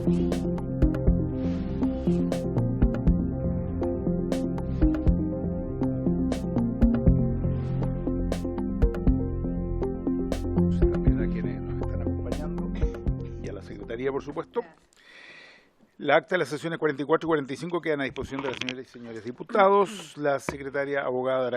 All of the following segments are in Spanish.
También a quienes nos están acompañando y a la Secretaría, por supuesto. La acta de las sesiones 44 y 45 quedan a disposición de las señoras y señores diputados. La secretaria abogada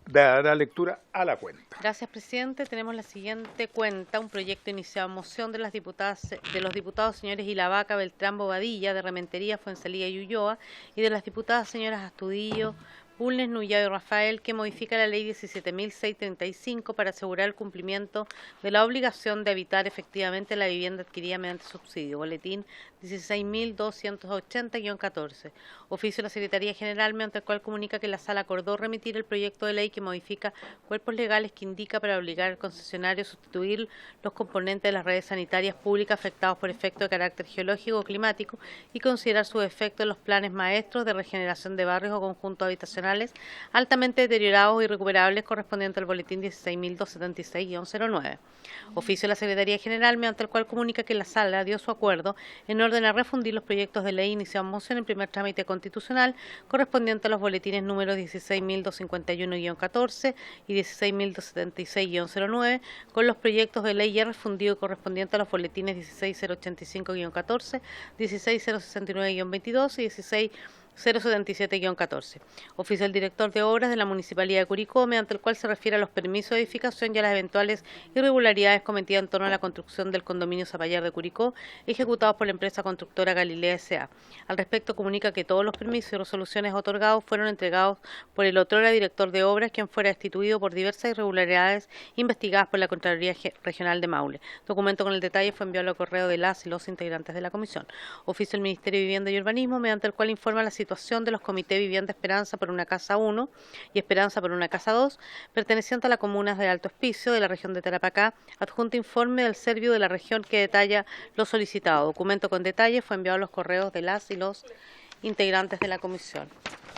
dará lectura a la cuenta. Gracias, presidente. Tenemos la siguiente cuenta, un proyecto iniciado en moción de los diputados señores Ilavaca, Beltrán, Bobadilla, de Rementería, Fuenzalía y Ulloa, y de las diputadas señoras Astudillo, Bulnes, Nullado y Rafael, que modifica la ley 17.635 para asegurar el cumplimiento de la obligación de habitar efectivamente la vivienda adquirida mediante subsidio. Boletín 16.280-14. Oficio de la Secretaría General, mediante el cual comunica que la Sala acordó remitir el proyecto de ley que modifica cuerpos legales que indica para obligar al concesionario a sustituir los componentes de las redes sanitarias públicas afectados por efectos de carácter geológico o climático y considerar sus efectos en los planes maestros de regeneración de barrios o conjuntos habitacionales altamente deteriorados y recuperables correspondiente al boletín 16.276-09. Oficio de la Secretaría General, mediante el cual comunica que la Sala dio su acuerdo en orden a refundir los proyectos de ley iniciados en moción en primer trámite constitucional correspondiente a los boletines números 16.251-14 y 16.276-09 con los proyectos de ley ya refundidos correspondientes a los boletines 16.085-14, 16.069-22 y 16.077-14. Oficio del director de obras de la Municipalidad de Curicó, mediante el cual se refiere a los permisos de edificación y a las eventuales irregularidades cometidas en torno a la construcción del condominio Zapallar de Curicó, ejecutados por la empresa constructora Galilea S.A. Al respecto, comunica que todos los permisos y resoluciones otorgados fueron entregados por el otrora director de obras, quien fuera destituido por diversas irregularidades investigadas por la Contraloría Regional de Maule. Documento con el detalle fue enviado al correo de las y los integrantes de la comisión. Oficio del Ministerio de Vivienda y Urbanismo, mediante el cual informa la situación de los comités Vivienda Esperanza por una Casa 1 y Esperanza por una Casa 2, pertenecientes a las comunas de Alto Hospicio, de la región de Tarapacá, adjunto informe del Servio de la región que detalla lo solicitado. Documento con detalle fue enviado a los correos de las y los integrantes de la comisión.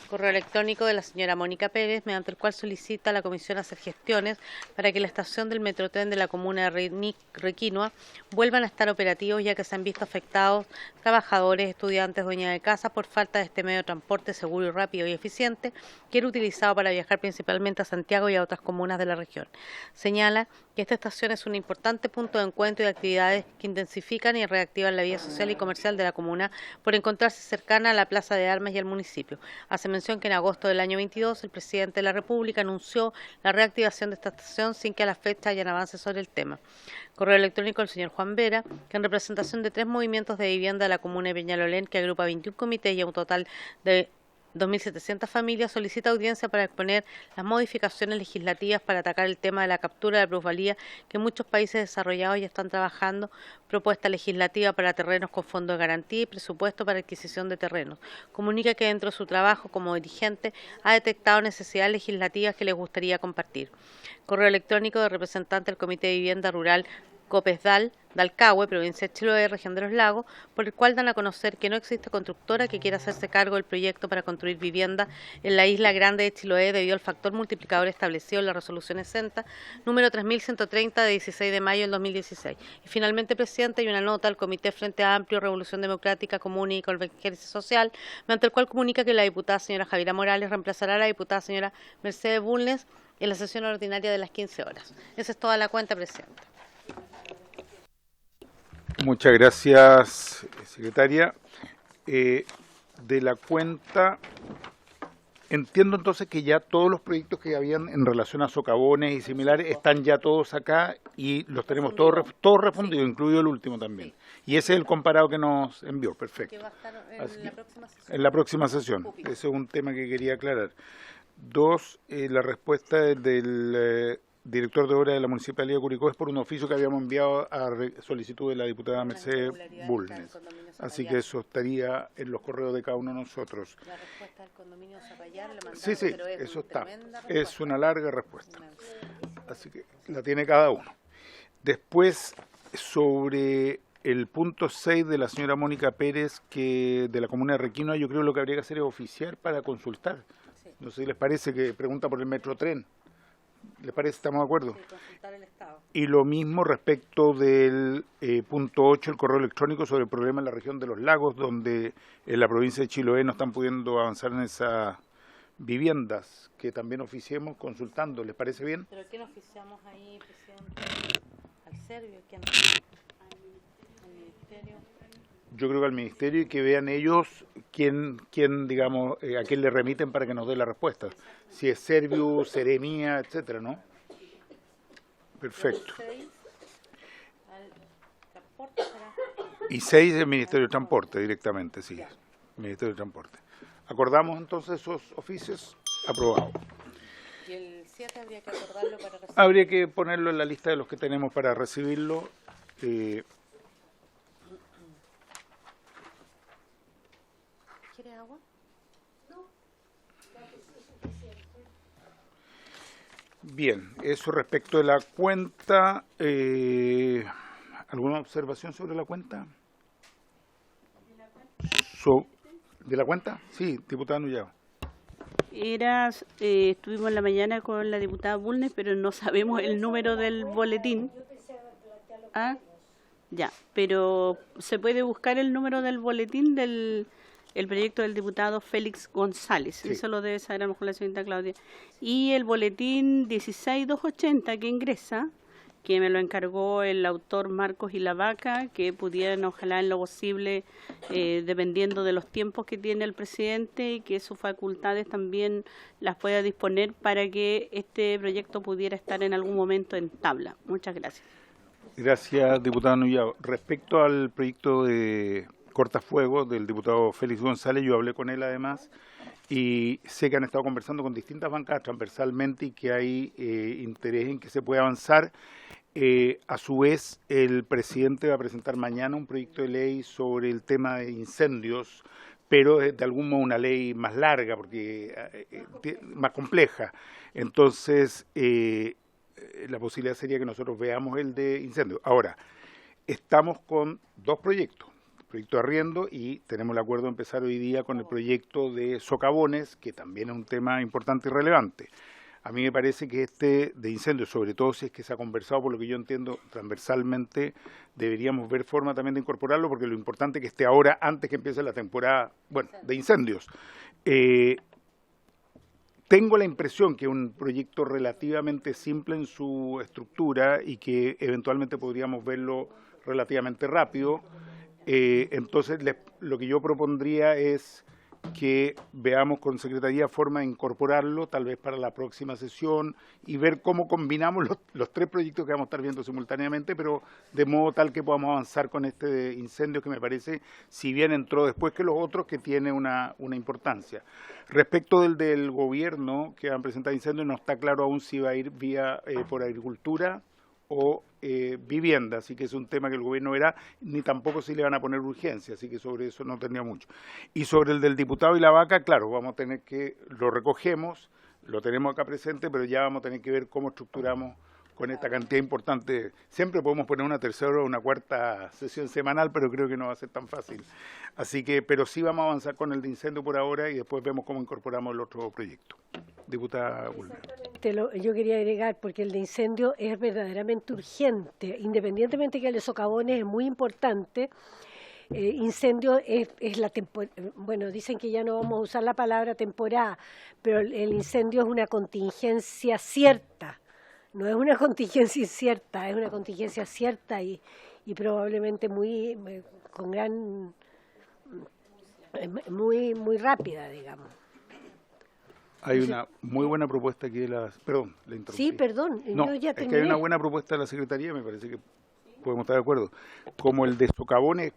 Correo electrónico de la señora Mónica Pérez, mediante el cual solicita a la comisión hacer gestiones para que la estación del Metrotren de la comuna de Requinoa vuelvan a estar operativos, ya que se han visto afectados trabajadores, estudiantes, dueñas de casa por falta de este medio de transporte seguro y rápido y eficiente que era utilizado para viajar principalmente a Santiago y a otras comunas de la región. Señala que esta estación es un importante punto de encuentro y de actividades que intensifican y reactivan la vida social y comercial de la comuna por encontrarse cercana a la Plaza de Armas y al municipio. Hace mención que en agosto del año 22 el presidente de la República anunció la reactivación de esta estación sin que a la fecha hayan avances sobre el tema. Correo electrónico del señor Juan Vera, que en representación de 3 movimientos de vivienda de la comuna de Peñalolén, que agrupa 21 comités y a un total de 2.700 familias, solicita audiencia para exponer las modificaciones legislativas para atacar el tema de la captura de plusvalía que muchos países desarrollados ya están trabajando, propuesta legislativa para terrenos con fondo de garantía y presupuesto para adquisición de terrenos. Comunica que dentro de su trabajo como dirigente ha detectado necesidades legislativas que les gustaría compartir. Correo electrónico del representante del Comité de Vivienda Rural Copesdal, Dalcahue, provincia de Chiloé, región de los Lagos, por el cual dan a conocer que no existe constructora que quiera hacerse cargo del proyecto para construir vivienda en la isla Grande de Chiloé debido al factor multiplicador establecido en la resolución 60, número 3130 de 16 de mayo del 2016. Y finalmente, presidente, hay una nota al Comité Frente Amplio, Revolución Democrática, Común y Convergencia Social, mediante el cual comunica que la diputada señora Javiera Morales reemplazará a la diputada señora Mercedes Bulnes en la sesión ordinaria de las 15 horas. Esa es toda la cuenta, presidente. Muchas gracias, secretaria. De la cuenta, entiendo entonces que ya todos los proyectos que habían en relación a socavones y similares están ya todos acá y los tenemos todos refundidos, sí, incluido el último también. Sí. Y ese es el comparado que nos envió, perfecto. Que va a estar en la próxima sesión. En la próxima sesión, ese es un tema que quería aclarar. 2, la respuesta del director de obra de la Municipalidad de Curicó es por un oficio que habíamos enviado a solicitud de la diputada Mercedes Bulnes. Así que eso estaría en los correos de cada uno de nosotros. La respuesta del condominio Zapallar le mandaron, sí, pero eso está. Es una larga respuesta. Así que la tiene cada uno. Después, sobre el punto 6 de la señora Mónica Pérez, que de la comuna de Requinoa, yo creo que lo que habría que hacer es oficiar para consultar. No sé si les parece, que pregunta por el Metrotren. ¿Les parece? ¿Estamos de acuerdo? Sí, consultar el Estado. Y lo mismo respecto del punto 8, el correo electrónico sobre el problema en la región de los lagos, donde en la provincia de Chiloé no están pudiendo avanzar en esas viviendas, que también oficiemos consultando. ¿Les parece bien? ¿Pero quién oficiamos ahí, presidente? ¿Al Servio? ¿Quién? ¿Al Ministerio? Yo creo que al Ministerio, y que vean ellos quién digamos, a quién le remiten para que nos dé la respuesta. Si es Servio, Seremía, etcétera, ¿no? Perfecto. ¿Al transporte será? Y 6 del Ministerio de Transporte, directamente, sí. Ministerio de Transporte. ¿Acordamos entonces esos oficios? Aprobado. Y el 7 habría que acordarlo para recibir. Habría que ponerlo en la lista de los que tenemos para recibirlo. ¿Quiere agua? Bien, eso respecto de la cuenta. ¿Alguna observación sobre la cuenta? ¿De la cuenta? Sí, diputada Nullado. Estuvimos en la mañana con la diputada Bulnes, pero no sabemos el número del boletín. Ah, ya, pero se puede buscar el número del boletín del el proyecto del diputado Félix González. Sí. Eso lo debe saber a lo mejor la señorita Claudia. Y el boletín 16280 que ingresa, que me lo encargó el autor Marcos y la Vaca, que pudieran, ojalá en lo posible, dependiendo de los tiempos que tiene el presidente, y que sus facultades también las pueda disponer para que este proyecto pudiera estar en algún momento en tabla. Muchas gracias. Gracias, diputada Nullado. Respecto al proyecto de cortafuegos del diputado Félix González, yo hablé con él además, y sé que han estado conversando con distintas bancadas transversalmente y que hay interés en que se pueda avanzar. A su vez, el presidente va a presentar mañana un proyecto de ley sobre el tema de incendios, pero de algún modo una ley más larga, porque más compleja. Entonces, la posibilidad sería que nosotros veamos el de incendios. Ahora, estamos con dos proyectos. Proyecto de arriendo, y tenemos el acuerdo de empezar hoy día con el proyecto de socavones, que también es un tema importante y relevante. A mí me parece que este de incendios, sobre todo si es que se ha conversado, por lo que yo entiendo, transversalmente, deberíamos ver forma también de incorporarlo, porque lo importante es que esté ahora, antes que empiece la temporada, bueno, de incendios. Tengo la impresión que es un proyecto relativamente simple en su estructura y que eventualmente podríamos verlo relativamente rápido. Entonces, lo que yo propondría es que veamos con Secretaría forma de incorporarlo, tal vez para la próxima sesión, y ver cómo combinamos los tres proyectos que vamos a estar viendo simultáneamente, pero de modo tal que podamos avanzar con este de incendios, que me parece, si bien entró después que los otros, que tiene una importancia. Respecto del gobierno que han presentado incendios, no está claro aún si va a ir vía por agricultura o vivienda, así que es un tema que el gobierno verá, ni tampoco si le van a poner urgencia, así que sobre eso no tendría mucho. Y sobre el del diputado y la vaca, claro, vamos a tener que, lo recogemos, lo tenemos acá presente, pero ya vamos a tener que ver cómo estructuramos con esta cantidad importante. Siempre podemos poner una tercera o una cuarta sesión semanal, pero creo que no va a ser tan fácil. Así que, pero sí vamos a avanzar con el de incendio por ahora y después vemos cómo incorporamos el otro proyecto. Diputada Bulnes. Yo quería agregar, porque el de incendio es verdaderamente urgente, independientemente que el de socavones es muy importante. Incendio es la temporada, bueno, dicen que ya no vamos a usar la palabra temporada, pero el incendio es una contingencia cierta, no es una contingencia incierta, es una contingencia cierta y probablemente con gran, muy rápida, digamos. Hay una muy buena propuesta aquí de la... Perdón, le interrumpí. Sí, perdón, no, yo ya es terminé. que hay una buena propuesta de la Secretaría, me parece que podemos estar de acuerdo. Como el de socavones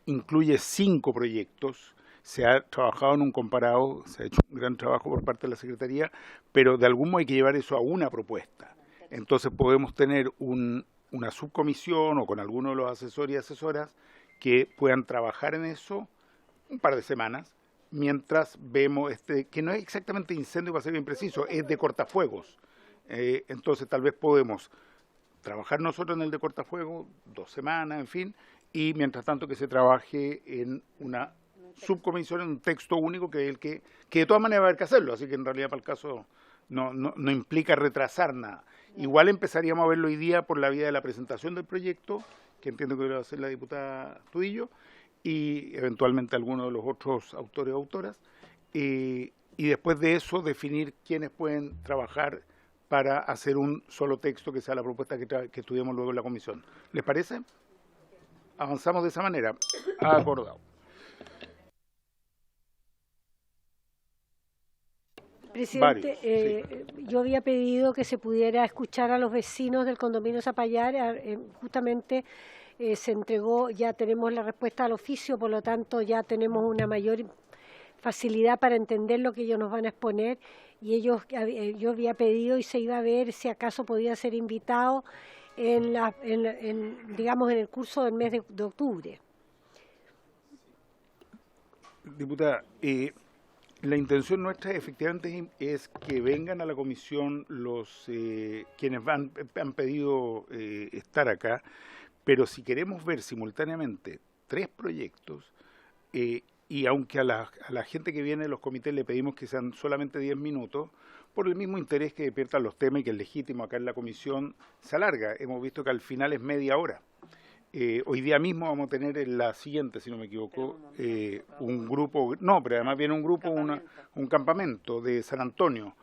incluye 5 proyectos, se ha trabajado en un comparado, se ha hecho un gran trabajo por parte de la Secretaría, pero de algún modo hay que llevar eso a una propuesta. Entonces podemos tener una subcomisión o con alguno de los asesores y asesoras que puedan trabajar en eso un par de semanas, mientras vemos que no es exactamente incendio, para ser bien preciso, es de cortafuegos. Entonces tal vez podemos trabajar nosotros en el de cortafuegos 2 semanas, en fin, y mientras tanto que se trabaje en una subcomisión, en un texto único, que es el que de todas maneras va a haber que hacerlo, así que en realidad para el caso no implica retrasar nada. Igual empezaríamos a verlo hoy día por la vía de la presentación del proyecto, que entiendo que lo va a hacer la diputada Tudillo, y eventualmente alguno de los otros autores o autoras, y después de eso definir quiénes pueden trabajar para hacer un solo texto que sea la propuesta que estudiemos luego en la comisión. ¿Les parece? Avanzamos de esa manera. Acordado. Presidente, Sí. yo había pedido que se pudiera escuchar a los vecinos del condominio Zapallar, justamente se entregó, ya tenemos la respuesta al oficio, por lo tanto ya tenemos una mayor facilidad para entender lo que ellos nos van a exponer, y yo había pedido y se iba a ver si acaso podía ser invitado digamos, en el curso del mes de octubre. Diputada, la intención nuestra efectivamente es que vengan a la comisión quienes han pedido estar acá, pero si queremos ver simultáneamente 3 proyectos, y aunque a la gente que viene de los comités le pedimos que sean solamente 10 minutos, por el mismo interés que despiertan los temas y que es legítimo acá en la comisión, se alarga. Hemos visto que al final es media hora. Hoy día mismo vamos a tener en la siguiente, si no me equivoco, un grupo, no, pero además viene un grupo, un campamento de San Antonio.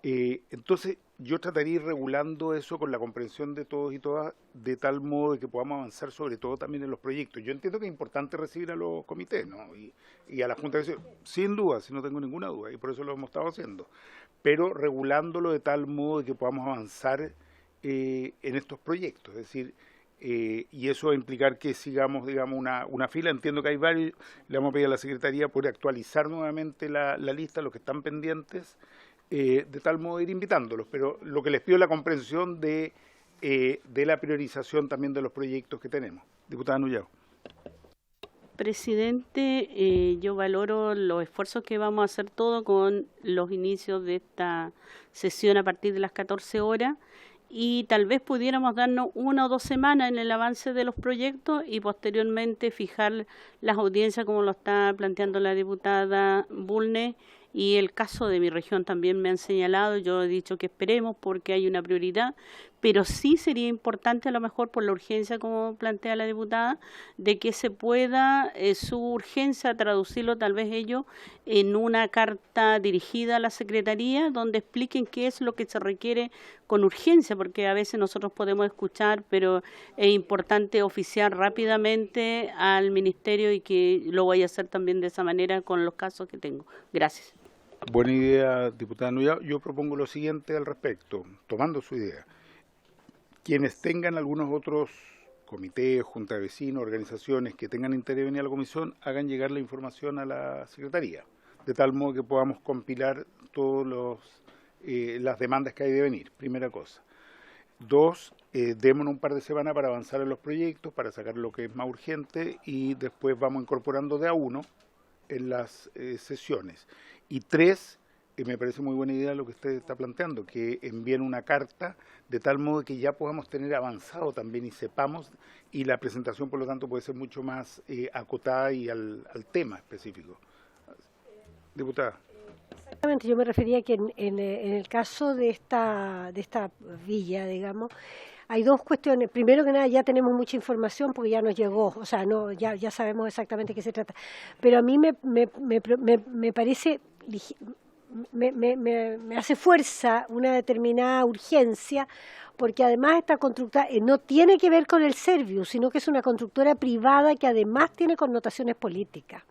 Entonces yo trataría de ir regulando eso con la comprensión de todos y todas, de tal modo de que podamos avanzar sobre todo también en los proyectos. Yo entiendo que es importante recibir a los comités, ¿no? Y a la Junta de Vecinos, sin duda, si no tengo ninguna duda, y por eso lo hemos estado haciendo, pero regulándolo de tal modo de que podamos avanzar en estos proyectos, es decir, y eso va a implicar que sigamos, digamos, una fila. Entiendo que hay varios, le vamos a pedir a la Secretaría por actualizar nuevamente la lista, los que están pendientes, de tal modo de ir invitándolos, pero lo que les pido es la comprensión de la priorización también de los proyectos que tenemos. Diputada Nullao. Presidente, yo valoro los esfuerzos que vamos a hacer todos con los inicios de esta sesión a partir de las 14 horas, y tal vez pudiéramos darnos 1 o 2 semanas en el avance de los proyectos y posteriormente fijar las audiencias como lo está planteando la diputada Bulnes. Y el caso de mi región también me han señalado, yo he dicho que esperemos porque hay una prioridad, pero sí sería importante a lo mejor por la urgencia, como plantea la diputada, de que se pueda su urgencia traducirlo tal vez ellos en una carta dirigida a la Secretaría donde expliquen qué es lo que se requiere con urgencia, porque a veces nosotros podemos escuchar, pero es importante oficiar rápidamente al Ministerio y que lo voy a hacer también de esa manera con los casos que tengo. Gracias. Buena idea, diputada Nullao. Yo propongo lo siguiente al respecto, tomando su idea. Quienes tengan algunos otros comités, junta de vecinos, organizaciones que tengan interés en venir a la comisión, hagan llegar la información a la Secretaría, de tal modo que podamos compilar todas las demandas que hay de venir, primera cosa. 2, démonos un par de semanas para avanzar en los proyectos, para sacar lo que es más urgente, y después vamos incorporando de a uno en las sesiones. Y 3, me parece muy buena idea lo que usted está planteando, que envíen una carta de tal modo que ya podamos tener avanzado también y sepamos, y la presentación por lo tanto puede ser mucho más acotada y al tema específico. Diputada. Exactamente, yo me refería que en el caso de esta villa, digamos, hay 2 cuestiones. Primero que nada, ya tenemos mucha información porque ya nos llegó, o sea, no, ya sabemos exactamente de qué se trata. Pero a mí me parece, me hace fuerza una determinada urgencia, porque además esta constructora no tiene que ver con el Servius, sino que es una constructora privada que además tiene connotaciones políticas,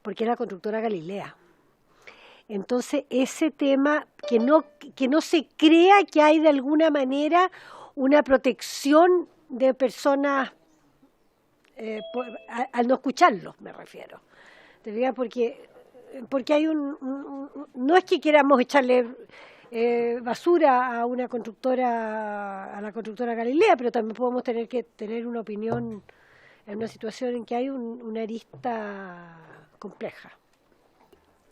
porque es la constructora Galilea. Entonces, ese tema, que no se crea que hay de alguna manera una protección de personas, al no escucharlos, me refiero. ¿Te fijas? Porque hay no es que queramos echarle basura a la constructora Galilea, pero también podemos tener que tener una opinión en una situación en que hay una arista compleja.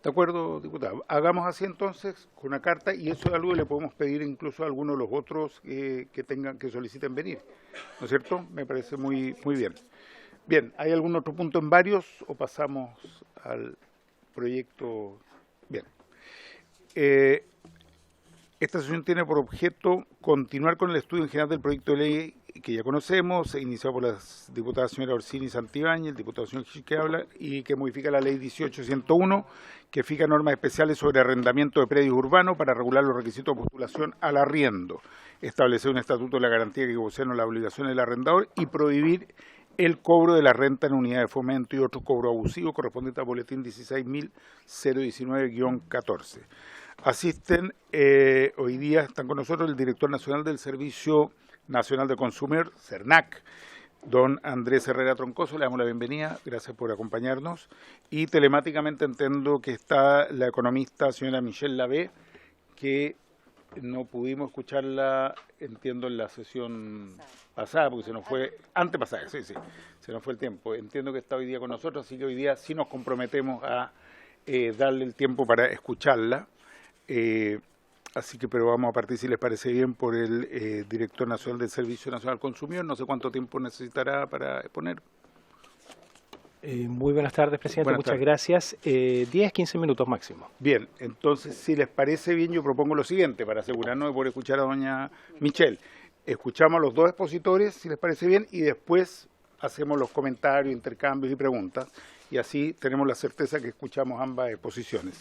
De acuerdo, diputado. Hagamos así entonces, con una carta, y eso es algo que le podemos pedir incluso a algunos de los otros que soliciten venir, ¿no es cierto? Me parece muy bien. Bien, ¿hay algún otro punto en varios o pasamos al proyecto? Bien. Esta sesión tiene por objeto continuar con el estudio en general del proyecto de ley que ya conocemos, iniciado por las diputadas señora Orsini Santibáñez, el diputado señor Gil que habla, y que modifica la ley 18.101, que fija normas especiales sobre arrendamiento de predios urbanos para regular los requisitos de postulación al arriendo, establecer un estatuto de la garantía que gobierna las obligaciones del arrendador y prohibir el cobro de la renta en unidad de fomento y otros cobros abusivos correspondientes al boletín 16.019-14. Asisten hoy día, están con nosotros el director nacional del Servicio Nacional de Consumidor, CERNAC, don Andrés Herrera Troncoso. Le damos la bienvenida, gracias por acompañarnos. Y telemáticamente entiendo que está la economista señora Michelle Lavé, que no pudimos escucharla, entiendo, en la sesión pasada, porque se nos fue, antepasada, sí, se nos fue el tiempo. Entiendo que está hoy día con nosotros, así que hoy día sí nos comprometemos a darle el tiempo para escucharla. Así que, pero vamos a partir, si les parece bien, por el director nacional del Servicio Nacional Consumidor. No sé cuánto tiempo necesitará para exponer. Muy buenas tardes, presidente. Muchas gracias. 10-15 minutos máximo. Bien, entonces, si les parece bien, yo propongo lo siguiente, para asegurarnos de poder escuchar a doña Michelle. Escuchamos a los dos expositores, si les parece bien, y después hacemos los comentarios, intercambios y preguntas, y así tenemos la certeza que escuchamos ambas exposiciones.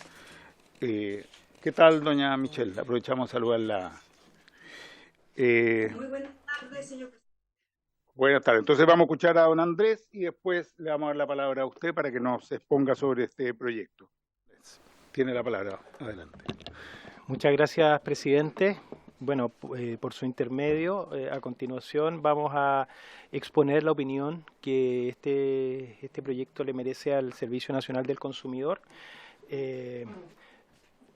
¿Qué tal, doña Michelle? Aprovechamos a saludarla. Muy buenas tardes, señor presidente. Buenas tardes. Entonces vamos a escuchar a don Andrés y después le vamos a dar la palabra a usted para que nos exponga sobre este proyecto. Tiene la palabra. Adelante. Muchas gracias, presidente. Bueno, por su intermedio, a continuación vamos a exponer la opinión que este proyecto le merece al Servicio Nacional del Consumidor,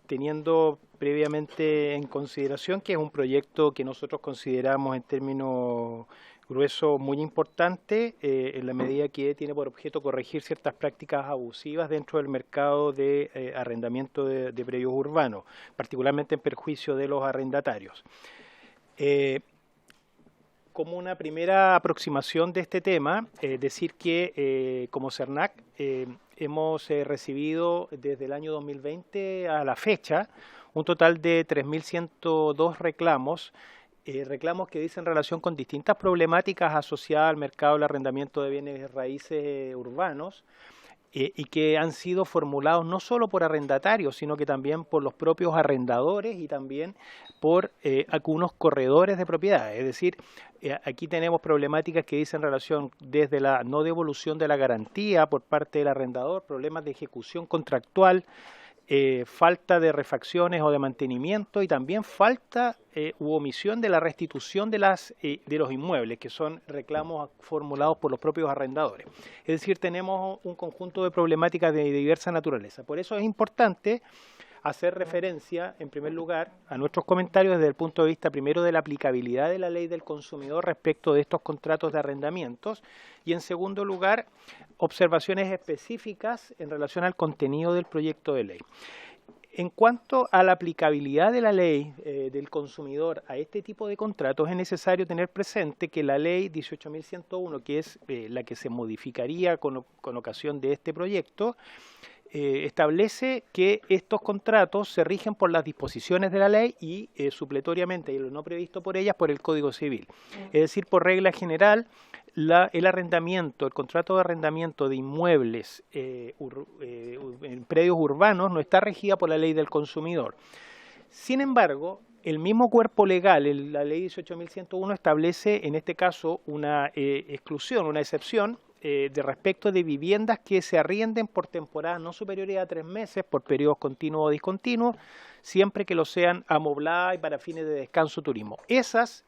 teniendo previamente en consideración que es un proyecto que nosotros consideramos en términos gruesos muy importante, en la medida que tiene por objeto corregir ciertas prácticas abusivas dentro del mercado de arrendamiento de predios urbanos, particularmente en perjuicio de los arrendatarios. Como una primera aproximación de este tema, decir que como CERNAC hemos recibido desde el año 2020 a la fecha un total de 3.102 reclamos, reclamos que dicen relación con distintas problemáticas asociadas al mercado del arrendamiento de bienes raíces urbanos, y que han sido formulados no solo por arrendatarios, sino que también por los propios arrendadores y también por algunos corredores de propiedades. Es decir, aquí tenemos problemáticas que dicen relación desde la no devolución de la garantía por parte del arrendador, problemas de ejecución contractual, falta de refacciones o de mantenimiento y también falta u omisión de la restitución de los inmuebles, que son reclamos formulados por los propios arrendadores. Es decir, tenemos un conjunto de problemáticas de diversa naturaleza. Por eso es importante hacer referencia, en primer lugar, a nuestros comentarios desde el punto de vista primero de la aplicabilidad de la ley del consumidor respecto de estos contratos de arrendamientos y, en segundo lugar, observaciones específicas en relación al contenido del proyecto de ley. En cuanto a la aplicabilidad de la ley del consumidor a este tipo de contratos, es necesario tener presente que la ley 18.101, que es la que se modificaría con ocasión de este proyecto, establece que estos contratos se rigen por las disposiciones de la ley y supletoriamente, y lo no previsto por ellas, por el Código Civil. Es decir, por regla general, el arrendamiento, el contrato de arrendamiento de inmuebles en predios urbanos no está regida por la ley del consumidor. Sin embargo, el mismo cuerpo legal, la ley 18.101, establece en este caso una exclusión, una excepción, de respecto de viviendas que se arrienden por temporadas no superiores a 3 meses, por periodos continuos o discontinuos, siempre que lo sean amobladas y para fines de descanso o turismo. Esos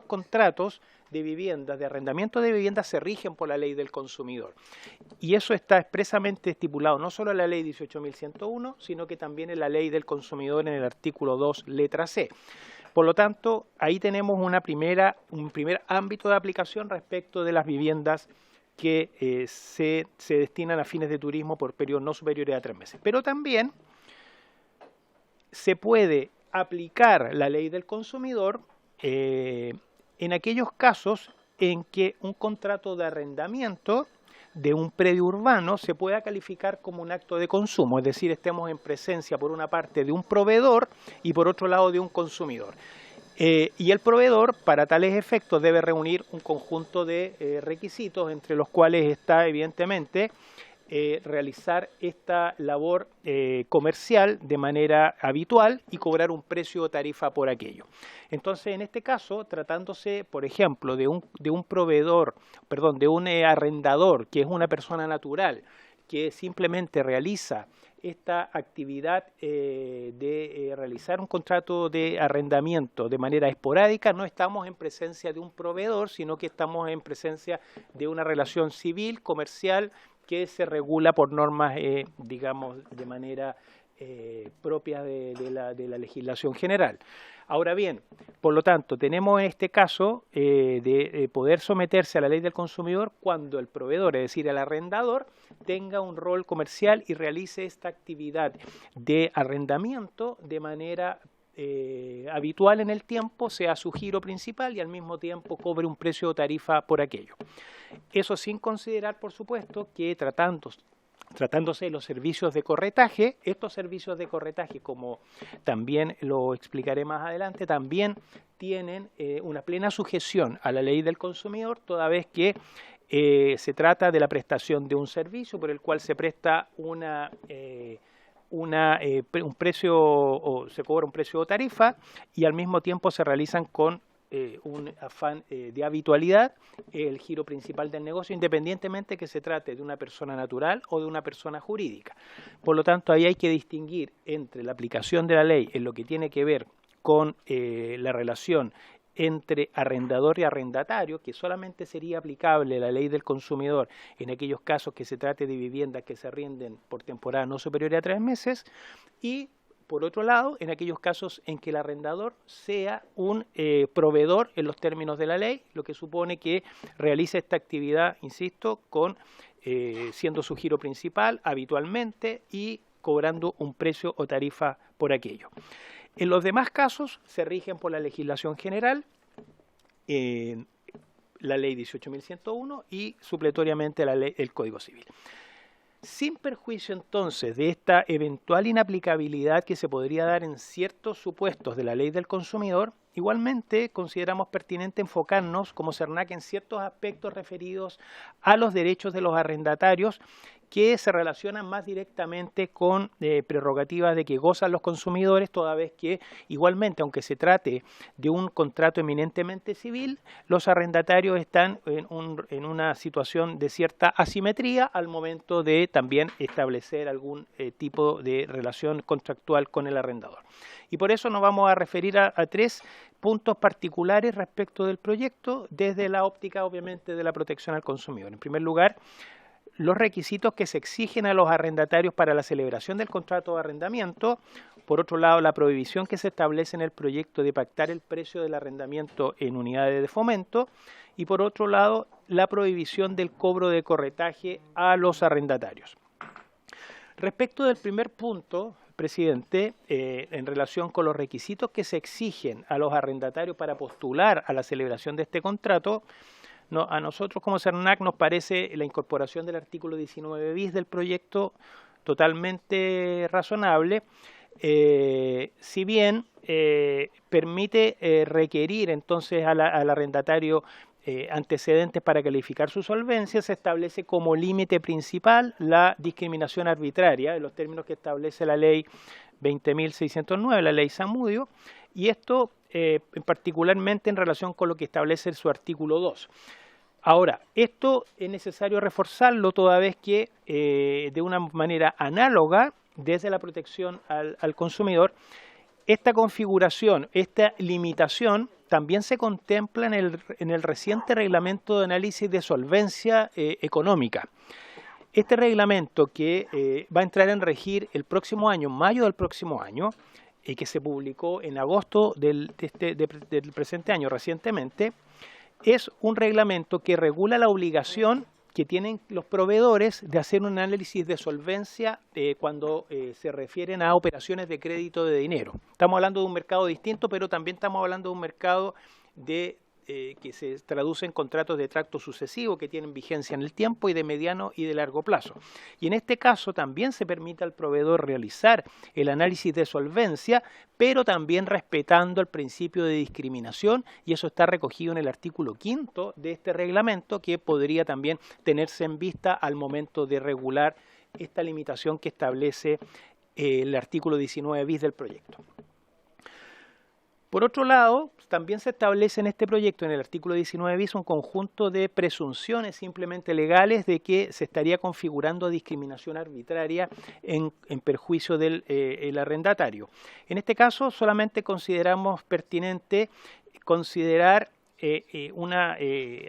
contratos de viviendas, de arrendamiento de viviendas, se rigen por la ley del consumidor. Y eso está expresamente estipulado no solo en la ley 18.101, sino que también en la ley del consumidor en el artículo 2, letra C. Por lo tanto, ahí tenemos un primer ámbito de aplicación respecto de las viviendas que se destinan a fines de turismo por periodos no superiores a 3 meses. Pero también se puede aplicar la ley del consumidor en aquellos casos en que un contrato de arrendamiento de un predio urbano se pueda calificar como un acto de consumo, es decir, estemos en presencia por una parte de un proveedor y por otro lado de un consumidor. Y el proveedor, para tales efectos, debe reunir un conjunto de requisitos, entre los cuales está, evidentemente, realizar esta labor comercial de manera habitual y cobrar un precio o tarifa por aquello. Entonces, en este caso, tratándose, por ejemplo, de un proveedor, perdón, de un arrendador, que es una persona natural, que simplemente realiza esta actividad de realizar un contrato de arrendamiento de manera esporádica, no estamos en presencia de un proveedor, sino que estamos en presencia de una relación civil, comercial, que se regula por normas, digamos, de manera propia de la legislación general. Ahora bien, por lo tanto, tenemos en este caso de poder someterse a la ley del consumidor cuando el proveedor, es decir, el arrendador, tenga un rol comercial y realice esta actividad de arrendamiento de manera habitual en el tiempo, sea su giro principal y al mismo tiempo cobre un precio o tarifa por aquello. Eso sin considerar, por supuesto, que tratándose de los servicios de corretaje, estos servicios de corretaje, como también lo explicaré más adelante, también tienen una plena sujeción a la ley del consumidor, toda vez que se trata de la prestación de un servicio por el cual se presta un precio o se cobra un precio o tarifa y al mismo tiempo se realizan con un afán de habitualidad el giro principal del negocio, independientemente que se trate de una persona natural o de una persona jurídica. Por lo tanto, ahí hay que distinguir entre la aplicación de la ley en lo que tiene que ver con la relación entre arrendador y arrendatario, que solamente sería aplicable la ley del consumidor en aquellos casos que se trate de viviendas que se arrienden por temporada no superior a 3 meses, y por otro lado, en aquellos casos en que el arrendador sea un proveedor en los términos de la ley, lo que supone que realice esta actividad, insisto, siendo su giro principal habitualmente y cobrando un precio o tarifa por aquello. En los demás casos se rigen por la legislación general, la ley 18.101 y supletoriamente el Código Civil. Sin perjuicio entonces de esta eventual inaplicabilidad que se podría dar en ciertos supuestos de la ley del consumidor, igualmente consideramos pertinente enfocarnos como CERNAC en ciertos aspectos referidos a los derechos de los arrendatarios que se relacionan más directamente con prerrogativas de que gozan los consumidores, toda vez que igualmente, aunque se trate de un contrato eminentemente civil, los arrendatarios están en una situación de cierta asimetría al momento de también establecer algún tipo de relación contractual con el arrendador. Y por eso nos vamos a referir a 3 puntos particulares respecto del proyecto desde la óptica, obviamente, de la protección al consumidor. En primer lugar, los requisitos que se exigen a los arrendatarios para la celebración del contrato de arrendamiento. Por otro lado, la prohibición que se establece en el proyecto de pactar el precio del arrendamiento en unidades de fomento. Y por otro lado, la prohibición del cobro de corretaje a los arrendatarios. Respecto del primer punto, presidente, en relación con los requisitos que se exigen a los arrendatarios para postular a la celebración de este contrato, a nosotros como CERNAC nos parece la incorporación del artículo 19 bis del proyecto totalmente razonable, si bien permite requerir entonces al arrendatario antecedentes para calificar su solvencia, se establece como límite principal la discriminación arbitraria, en los términos que establece la ley 20.609, la ley Zamudio, y esto particularmente en relación con lo que establece su artículo 2. Ahora, esto es necesario reforzarlo toda vez que de una manera análoga, desde la protección al consumidor, esta configuración, esta limitación, también se contempla en el reciente reglamento de análisis de solvencia económica. Este reglamento que va a entrar en regir el próximo año, en mayo del próximo año, y que se publicó en agosto del presente año recientemente, es un reglamento que regula la obligación que tienen los proveedores de hacer un análisis de solvencia cuando se refieren a operaciones de crédito de dinero. Estamos hablando de un mercado distinto, pero también estamos hablando de un mercado de que se traduce en contratos de tracto sucesivo que tienen vigencia en el tiempo y de mediano y de largo plazo. Y en este caso también se permite al proveedor realizar el análisis de solvencia, pero también respetando el principio de discriminación, y eso está recogido en el artículo 5º de este reglamento, que podría también tenerse en vista al momento de regular esta limitación que establece el artículo 19 bis del proyecto. Por otro lado, también se establece en este proyecto, en el artículo 19 bis, un conjunto de presunciones simplemente legales de que se estaría configurando discriminación arbitraria en perjuicio del el arrendatario. En este caso, solamente consideramos pertinente considerar una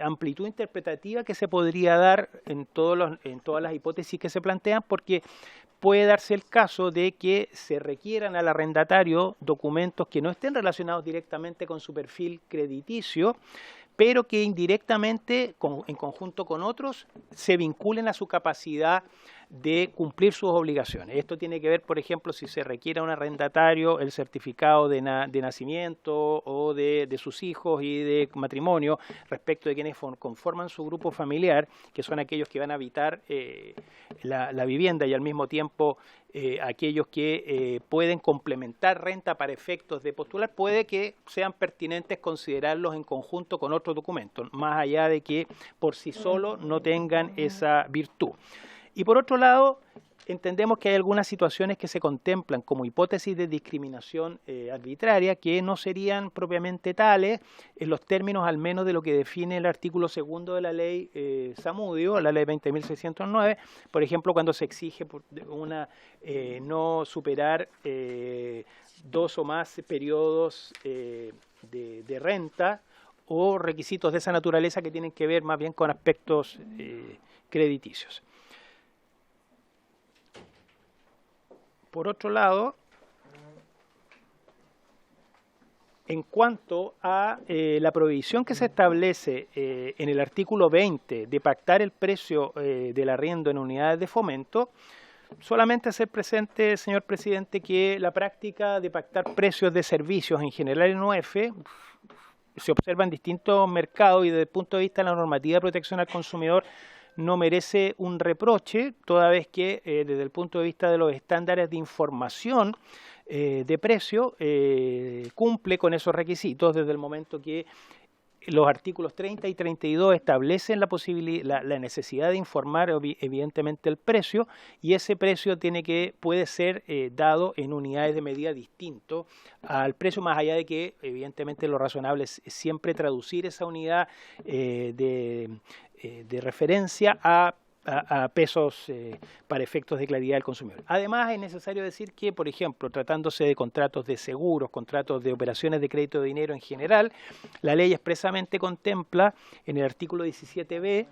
amplitud interpretativa que se podría dar en todas las hipótesis que se plantean, porque puede darse el caso de que se requieran al arrendatario documentos que no estén relacionados directamente con su perfil crediticio, pero que indirectamente, en conjunto con otros, se vinculen a su capacidad de cumplir sus obligaciones. Esto tiene que ver, por ejemplo, si se requiere a un arrendatario el certificado de nacimiento o de sus hijos y de matrimonio respecto de quienes conforman su grupo familiar, que son aquellos que van a habitar la vivienda, y al mismo tiempo aquellos que pueden complementar renta para efectos de postular, puede que sean pertinentes considerarlos en conjunto con otros documentos, más allá de que por sí solos no tengan esa virtud. Y por otro lado, entendemos que hay algunas situaciones que se contemplan como hipótesis de discriminación arbitraria que no serían propiamente tales en los términos al menos de lo que define el artículo 2º de la ley Zamudio, la ley 20.609, por ejemplo, cuando se exige no superar 2 o más periodos de renta, o requisitos de esa naturaleza que tienen que ver más bien con aspectos crediticios. Por otro lado, en cuanto a la prohibición que se establece en el artículo 20 de pactar el precio del arriendo en unidades de fomento, solamente hacer presente, señor presidente, que la práctica de pactar precios de servicios en general en UF se observa en distintos mercados, y desde el punto de vista de la normativa de protección al consumidor no merece un reproche, toda vez que desde el punto de vista de los estándares de información de precio cumple con esos requisitos, desde el momento que los artículos 30 y 32 establecen la necesidad de informar evidentemente el precio, y ese precio puede ser dado en unidades de medida distinto al precio, más allá de que evidentemente lo razonable es siempre traducir esa unidad de referencia a pesos para efectos de claridad del consumidor. Además, es necesario decir que, por ejemplo, tratándose de contratos de seguros, contratos de operaciones de crédito de dinero en general, la ley expresamente contempla en el artículo 17b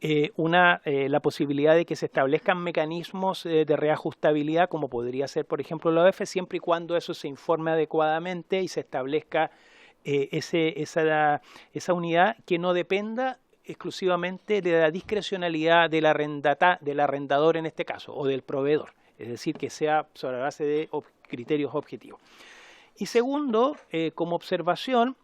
la posibilidad de que se establezcan mecanismos de reajustabilidad, como podría ser, por ejemplo, la OEF, siempre y cuando eso se informe adecuadamente y se establezca esa unidad que no dependa exclusivamente de la discrecionalidad del arrendador en este caso, o del proveedor, es decir, que sea sobre la base de criterios objetivos. Y segundo, como observación,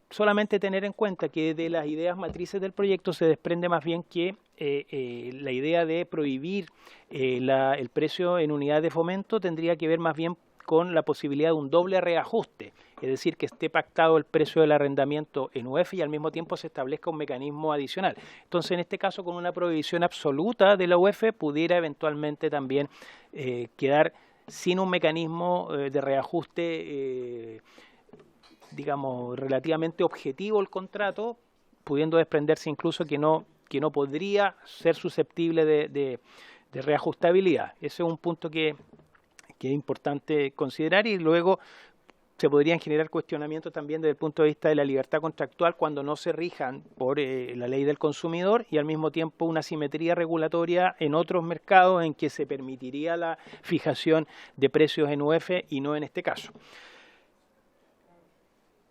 solamente tener en cuenta que de las ideas matrices del proyecto se desprende más bien que la idea de prohibir el precio en unidad de fomento tendría que ver más bien con la posibilidad de un doble reajuste, es decir, que esté pactado el precio del arrendamiento en UF y al mismo tiempo se establezca un mecanismo adicional. Entonces, en este caso, con una prohibición absoluta de la UF, pudiera eventualmente también quedar sin un mecanismo de reajuste, digamos, relativamente objetivo el contrato, pudiendo desprenderse incluso que no podría ser susceptible de reajustabilidad. Ese es un punto que es importante considerar, y luego se podrían generar cuestionamientos también desde el punto de vista de la libertad contractual cuando no se rijan por la ley del consumidor, y al mismo tiempo una simetría regulatoria en otros mercados en que se permitiría la fijación de precios en UF y no en este caso.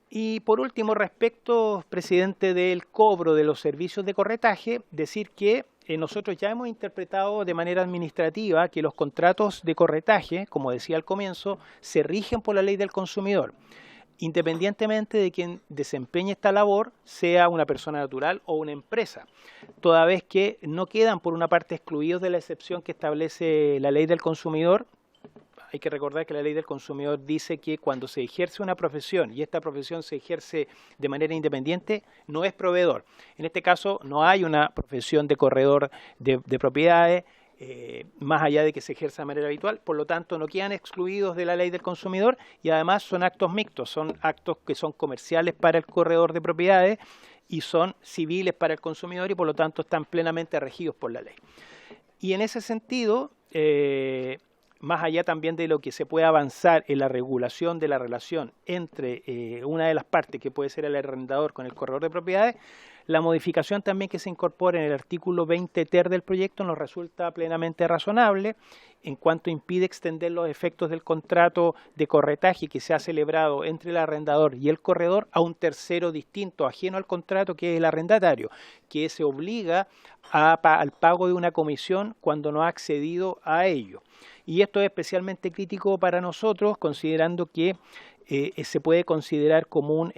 Y por último, respecto, presidente, del cobro de los servicios de corretaje, decir que nosotros ya hemos interpretado de manera administrativa que los contratos de corretaje, como decía al comienzo, se rigen por la ley del consumidor. independientemente de quien desempeñe esta labor, sea una persona natural o una empresa, toda vez que no quedan por una parte excluidos de la excepción que establece la ley del consumidor. Hay que recordar que la ley del consumidor dice que cuando se ejerce una profesión y esta profesión se ejerce de manera independiente, no es proveedor. En este caso no hay una profesión de corredor de propiedades, más allá de que se ejerza de manera habitual, por lo tanto no quedan excluidos de la ley del consumidor y además son actos mixtos, son actos que son comerciales para el corredor de propiedades y son civiles para el consumidor y por lo tanto están plenamente regidos por la ley. Y en ese sentido, más allá también de lo que se puede avanzar en la regulación de la relación entre una de las partes, que puede ser el arrendador con el corredor de propiedades, la modificación también que se incorpora en el artículo 20 ter del proyecto nos resulta plenamente razonable en cuanto impide extender los efectos del contrato de corretaje que se ha celebrado entre el arrendador y el corredor a un tercero distinto, ajeno al contrato, que es el arrendatario, que se obliga al pago de una comisión cuando no ha accedido a ello. Y esto es especialmente crítico para nosotros, considerando que se puede considerar como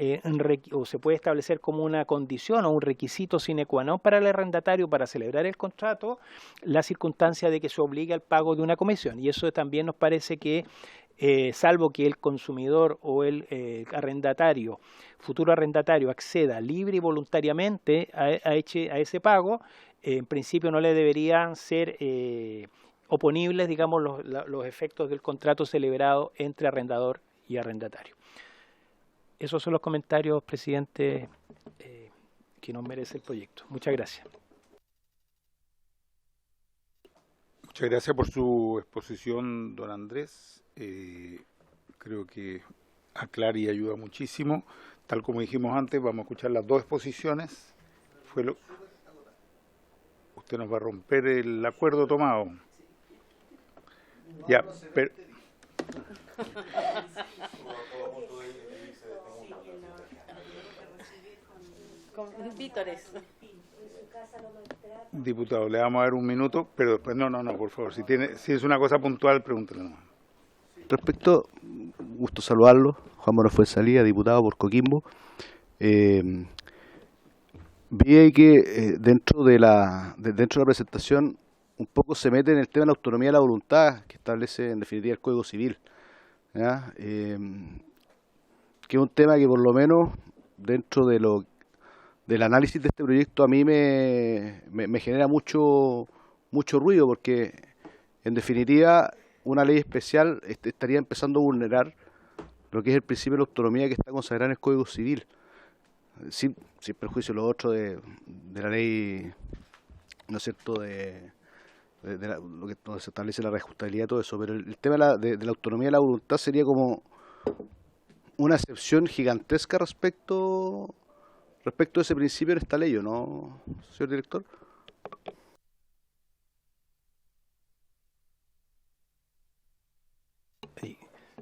o se puede establecer como una condición o un requisito sine qua non para el arrendatario para celebrar el contrato la circunstancia de que se obligue al pago de una comisión. Y eso también nos parece que, salvo que el consumidor o el arrendatario, futuro arrendatario, acceda libre y voluntariamente a ese pago, en principio no le deberían ser oponibles, digamos, los efectos del contrato celebrado entre arrendador y arrendatario. Esos son los comentarios, presidente, que nos merece el proyecto. Muchas gracias. Muchas gracias por su exposición, don Andrés. Creo que aclara y ayuda muchísimo. Tal como dijimos antes, vamos a escuchar las dos exposiciones. Usted nos va a romper el acuerdo tomado. Ya, pero... Vítores. Diputado, le vamos a dar un minuto, pero después no, por favor. Si es una cosa puntual, pregúntele nomás. Respecto, gusto saludarlo, Juan Manuel Fuenzalía, diputado por Coquimbo. Vi ahí que dentro de la presentación un poco se mete en el tema de la autonomía de la voluntad que establece en definitiva el Código Civil, ¿ya? Que es un tema que por lo menos dentro del análisis de este proyecto a mí me genera mucho ruido, porque en definitiva una ley especial estaría empezando a vulnerar lo que es el principio de la autonomía que está consagrado en el Código Civil, sin perjuicio lo otro de la ley, ¿no es cierto?, lo que donde se establece la reajustabilidad y todo eso, pero el tema de la autonomía de la voluntad sería como una excepción gigantesca respecto a ese principio en esta ley, ¿no, señor director?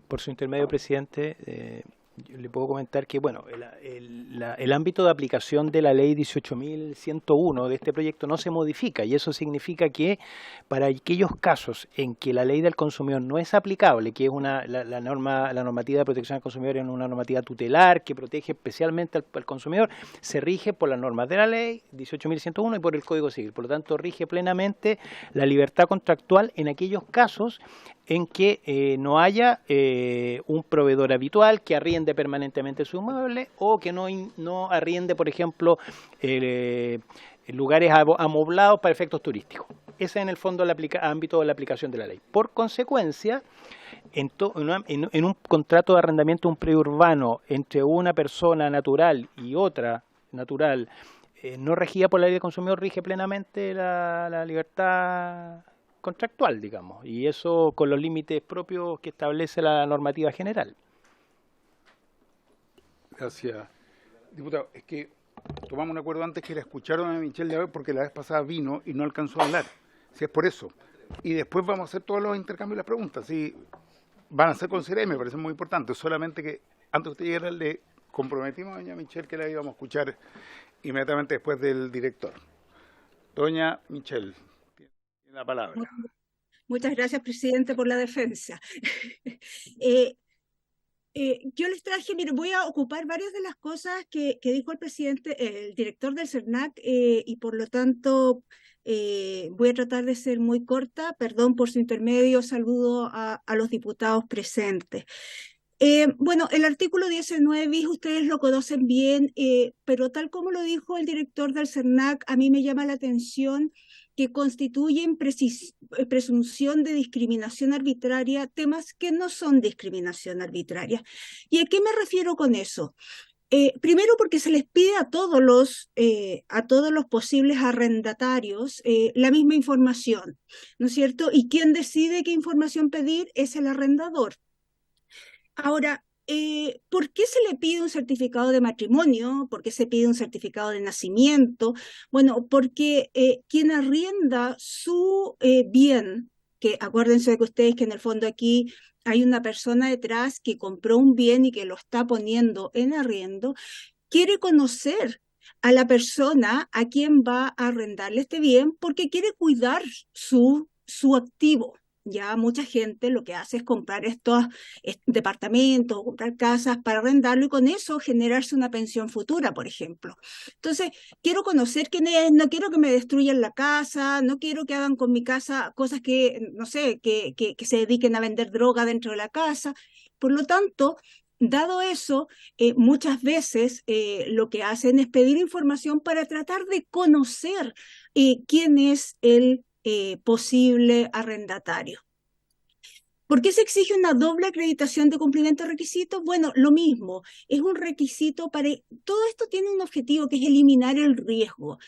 Por su intermedio, presidente, yo le puedo comentar que, bueno, el ámbito de aplicación de la ley 18.101 de este proyecto no se modifica, y eso significa que para aquellos casos en que la ley del consumidor no es aplicable, que es la normativa de protección al consumidor es una normativa tutelar que protege especialmente al consumidor, se rige por las normas de la ley 18.101 y por el Código Civil. Por lo tanto, rige plenamente la libertad contractual en aquellos casos en que no haya un proveedor habitual que arriende permanentemente su inmueble o que no arriende, por ejemplo, lugares amoblados para efectos turísticos. Ese es en el fondo el ámbito de la aplicación de la ley. Por consecuencia, en un contrato de arrendamiento de un predio urbano entre una persona natural y otra natural no regida por la ley del consumidor, rige plenamente la libertad contractual, digamos, y eso con los límites propios que establece la normativa general. Gracias. Diputado, es que tomamos un acuerdo antes que la escucharon a Michelle de hoy porque la vez pasada vino y no alcanzó a hablar. Si es por eso. Y después vamos a hacer todos los intercambios y las preguntas. Sí, van a ser consideradas y me parece muy importante. Solamente que antes de usted llegara le comprometimos a doña Michelle que la íbamos a escuchar inmediatamente después del director. Doña Michelle, tiene la palabra. Muchas gracias, presidente, por la defensa. Yo les traje, mire, voy a ocupar varias de las cosas que dijo el presidente, el director del CERNAC, y por lo tanto voy a tratar de ser muy corta. Perdón por su intermedio, saludo a los diputados presentes. Bueno, el artículo 19 bis ustedes lo conocen bien, pero tal como lo dijo el director del CERNAC, a mí me llama la atención que constituyen presunción de discriminación arbitraria temas que no son discriminación arbitraria. ¿Y a qué me refiero con eso? Primero porque se les pide a todos los posibles arrendatarios la misma información, ¿no es cierto? Y quien decide qué información pedir es el arrendador. Ahora, ¿por qué se le pide un certificado de matrimonio? ¿Por qué se pide un certificado de nacimiento? Bueno, porque quien arrienda su bien, que acuérdense de que ustedes que en el fondo aquí hay una persona detrás que compró un bien y que lo está poniendo en arriendo, quiere conocer a la persona a quien va a arrendarle este bien porque quiere cuidar su activo. Ya mucha gente lo que hace es comprar estos departamentos o comprar casas para arrendarlo y con eso generarse una pensión futura, por ejemplo. Entonces, quiero conocer quién es, no quiero que me destruyan la casa, no quiero que hagan con mi casa cosas que, no sé, que se dediquen a vender droga dentro de la casa. Por lo tanto, dado eso, muchas veces lo que hacen es pedir información para tratar de conocer quién es el posible arrendatario. ¿Por qué se exige una doble acreditación de cumplimiento de requisitos? Bueno, lo mismo, es un requisito para... Todo esto tiene un objetivo que es eliminar el riesgo.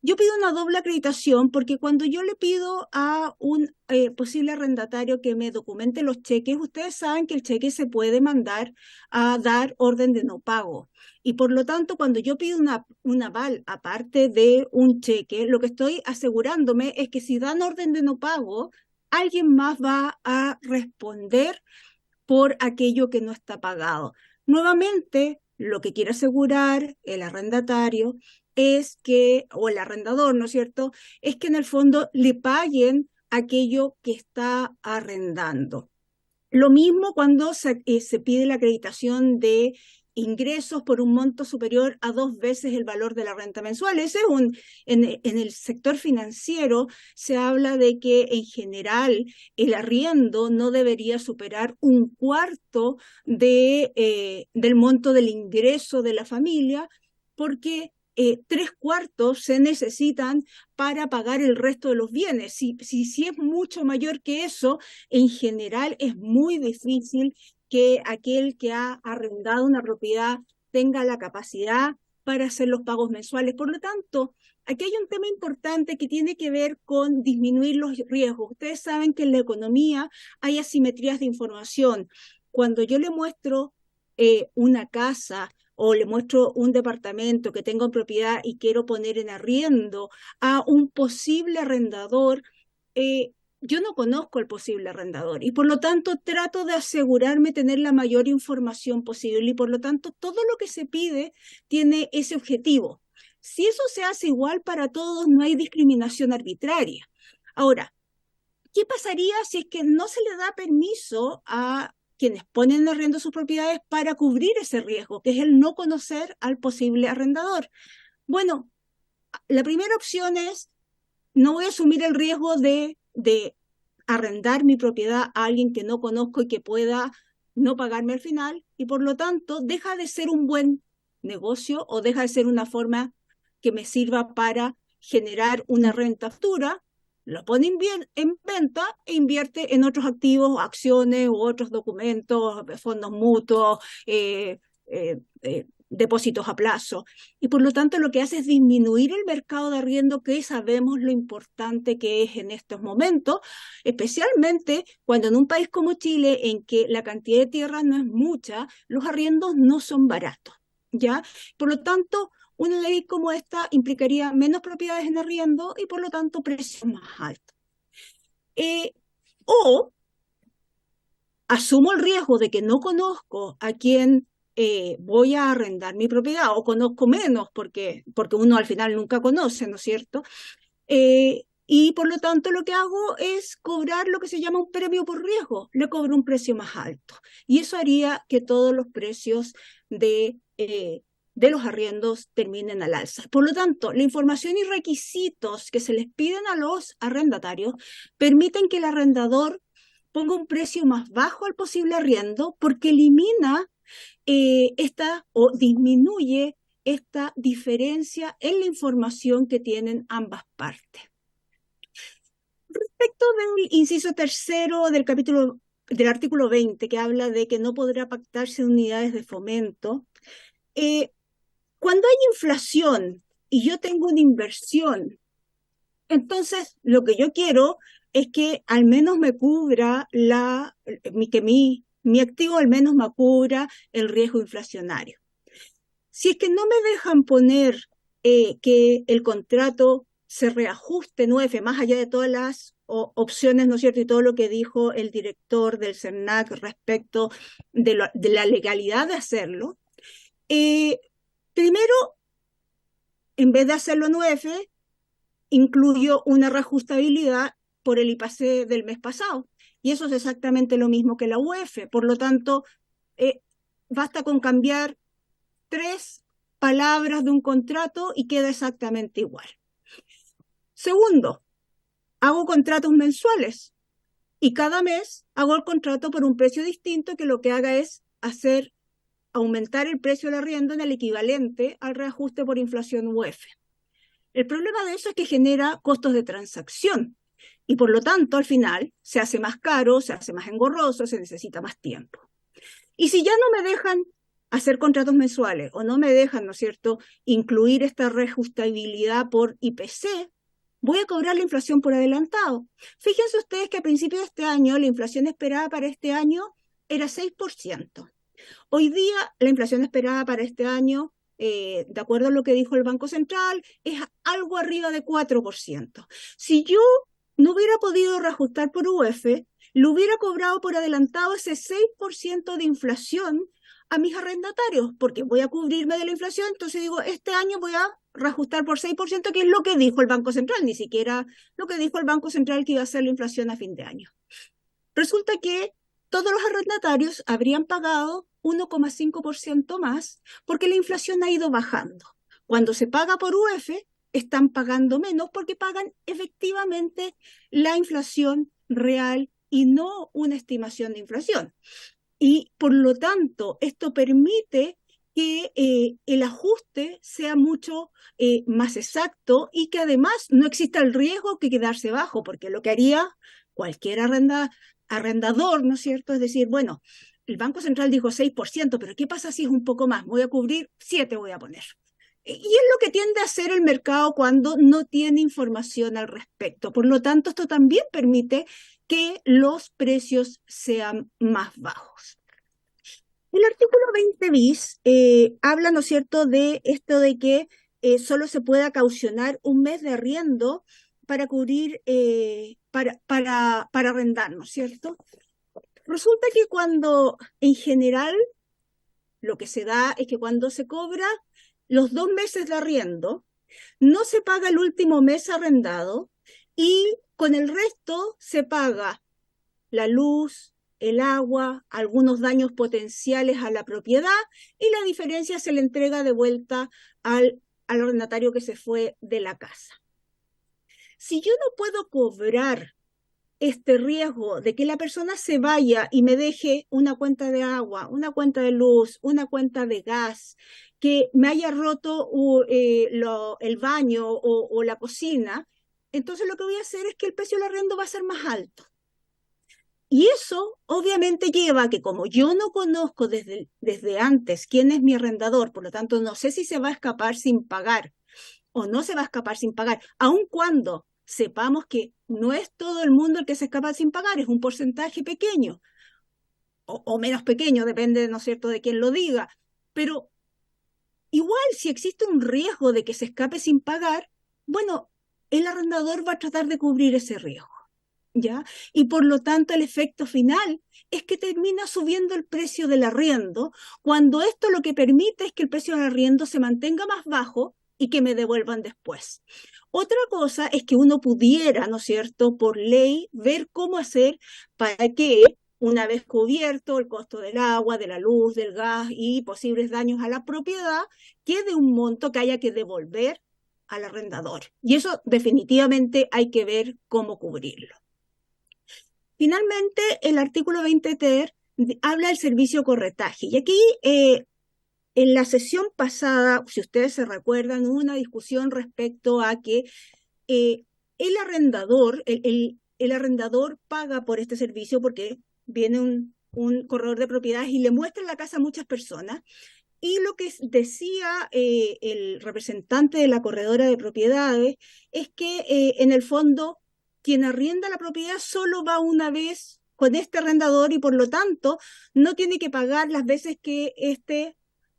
Yo pido una doble acreditación porque cuando yo le pido a un posible arrendatario que me documente los cheques, ustedes saben que el cheque se puede mandar a dar orden de no pago. Y por lo tanto, cuando yo pido un aval aparte de un cheque, lo que estoy asegurándome es que si dan orden de no pago, alguien más va a responder por aquello que no está pagado. Nuevamente, lo que quiere asegurar el arrendatario es que, o el arrendador, ¿no es cierto?, es que en el fondo le paguen aquello que está arrendando. Lo mismo cuando se pide la acreditación de ingresos por un monto superior a 2 veces el valor de la renta mensual. En el sector financiero se habla de que en general el arriendo no debería superar 1/4 del monto del ingreso de la familia, porque 3/4 se necesitan para pagar el resto de los bienes. Si es mucho mayor que eso, en general es muy difícil que aquel que ha arrendado una propiedad tenga la capacidad para hacer los pagos mensuales. Por lo tanto, aquí hay un tema importante que tiene que ver con disminuir los riesgos. Ustedes saben que en la economía hay asimetrías de información. Cuando yo le muestro una casa o le muestro un departamento que tengo en propiedad y quiero poner en arriendo a un posible arrendador, yo no conozco al posible arrendador y por lo tanto trato de asegurarme tener la mayor información posible y por lo tanto todo lo que se pide tiene ese objetivo. Si eso se hace igual para todos, no hay discriminación arbitraria. Ahora, ¿qué pasaría si es que no se le da permiso a quienes ponen en arriendo sus propiedades para cubrir ese riesgo, que es el no conocer al posible arrendador? Bueno, la primera opción es, no voy a asumir el riesgo de arrendar mi propiedad a alguien que no conozco y que pueda no pagarme al final, y por lo tanto deja de ser un buen negocio o deja de ser una forma que me sirva para generar una renta futura, lo pone en venta e invierte en otros activos, acciones u otros documentos, fondos mutuos, depósitos a plazo. Y por lo tanto lo que hace es disminuir el mercado de arriendo, que sabemos lo importante que es en estos momentos, especialmente cuando en un país como Chile, en que la cantidad de tierra no es mucha, los arriendos no son baratos, ¿ya? Por lo tanto, una ley como esta implicaría menos propiedades en arriendo y por lo tanto precios más altos. O asumo el riesgo de que no conozco a quién voy a arrendar mi propiedad o conozco menos porque uno al final nunca conoce, ¿no es cierto? y por lo tanto lo que hago es cobrar lo que se llama un premio por riesgo, le cobro un precio más alto. Y eso haría que todos los precios de los arriendos terminen al alza. Por lo tanto, la información y requisitos que se les piden a los arrendatarios permiten que el arrendador ponga un precio más bajo al posible arriendo porque elimina o disminuye esta diferencia en la información que tienen ambas partes. Respecto del inciso tercero del artículo 20, que habla de que no podrá pactarse unidades de fomento, cuando hay inflación y yo tengo una inversión, entonces lo que yo quiero es que al menos me cubra que mi activo al menos me cubra el riesgo inflacionario. Si es que no me dejan poner que el contrato se reajuste en UF, más allá de todas las opciones, ¿no es cierto? Y todo lo que dijo el director del CERNAC respecto de la legalidad de hacerlo. Primero, en vez de hacerlo en UF, incluyo una reajustabilidad por el IPC del mes pasado. Y eso es exactamente lo mismo que la UF. Por lo tanto, basta con cambiar 3 palabras de un contrato y queda exactamente igual. Segundo, hago contratos mensuales y cada mes hago el contrato por un precio distinto que lo que haga es aumentar el precio del arriendo en el equivalente al reajuste por inflación UF. El problema de eso es que genera costos de transacción y por lo tanto al final se hace más caro, se hace más engorroso, se necesita más tiempo. Y si ya no me dejan hacer contratos mensuales o no me dejan, ¿no es cierto?, incluir esta reajustabilidad por IPC, voy a cobrar la inflación por adelantado. Fíjense ustedes que a principios de este año la inflación esperada para este año era 6%. Hoy día la inflación esperada para este año, de acuerdo a lo que dijo el Banco Central, es algo arriba de 4%. Si yo no hubiera podido reajustar por UF, le hubiera cobrado por adelantado ese 6% de inflación a mis arrendatarios, porque voy a cubrirme de la inflación, entonces digo, este año voy a reajustar por 6%, que es lo que dijo el Banco Central, ni siquiera lo que dijo el Banco Central que iba a ser la inflación a fin de año. Resulta que todos los arrendatarios habrían pagado 1,5% más porque la inflación ha ido bajando. Cuando se paga por UF, están pagando menos porque pagan efectivamente la inflación real y no una estimación de inflación. Y por lo tanto, esto permite que el ajuste sea mucho más exacto y que además no exista el riesgo de quedarse bajo, porque lo que haría cualquier arrendador, ¿no es cierto? Es decir, bueno, el Banco Central dijo 6%, pero ¿qué pasa si es un poco más? Voy a cubrir 7, voy a poner. Y es lo que tiende a hacer el mercado cuando no tiene información al respecto. Por lo tanto, esto también permite que los precios sean más bajos. El artículo 20 bis habla, ¿no es cierto?, de esto de que solo se pueda caucionar un mes de arriendo para cubrir, para arrendar, ¿no es cierto? Resulta que en general, lo que se da es que cuando se cobra los 2 meses de arriendo, no se paga el último mes arrendado y con el resto se paga la luz, el agua, algunos daños potenciales a la propiedad y la diferencia se le entrega de vuelta al arrendatario que se fue de la casa. Si yo no puedo cobrar este riesgo de que la persona se vaya y me deje una cuenta de agua, una cuenta de luz, una cuenta de gas, que me haya roto el baño o la cocina, entonces lo que voy a hacer es que el precio del arriendo va a ser más alto. Y eso obviamente lleva a que como yo no conozco desde antes quién es mi arrendador, por lo tanto no sé si se va a escapar sin pagar o no se va a escapar sin pagar, aun cuando sepamos que no es todo el mundo el que se escapa sin pagar, es un porcentaje pequeño o menos pequeño, depende, ¿no es cierto?, de quién lo diga. Pero igual si existe un riesgo de que se escape sin pagar, bueno, el arrendador va a tratar de cubrir ese riesgo, ¿ya? Y por lo tanto el efecto final es que termina subiendo el precio del arriendo, cuando esto lo que permite es que el precio del arriendo se mantenga más bajo y que me devuelvan después. Otra cosa es que uno pudiera, ¿no es cierto?, por ley, ver cómo hacer para que, una vez cubierto el costo del agua, de la luz, del gas y posibles daños a la propiedad, quede un monto que haya que devolver al arrendador. Y eso definitivamente hay que ver cómo cubrirlo. Finalmente, el artículo 20 ter habla del servicio corretaje. Y aquí, en la sesión pasada, si ustedes se recuerdan, hubo una discusión respecto a que el arrendador paga por este servicio porque viene un corredor de propiedades y le muestra la casa a muchas personas. Y lo que decía el representante de la corredora de propiedades es que en el fondo quien arrienda la propiedad solo va una vez con este arrendador y por lo tanto no tiene que pagar las veces que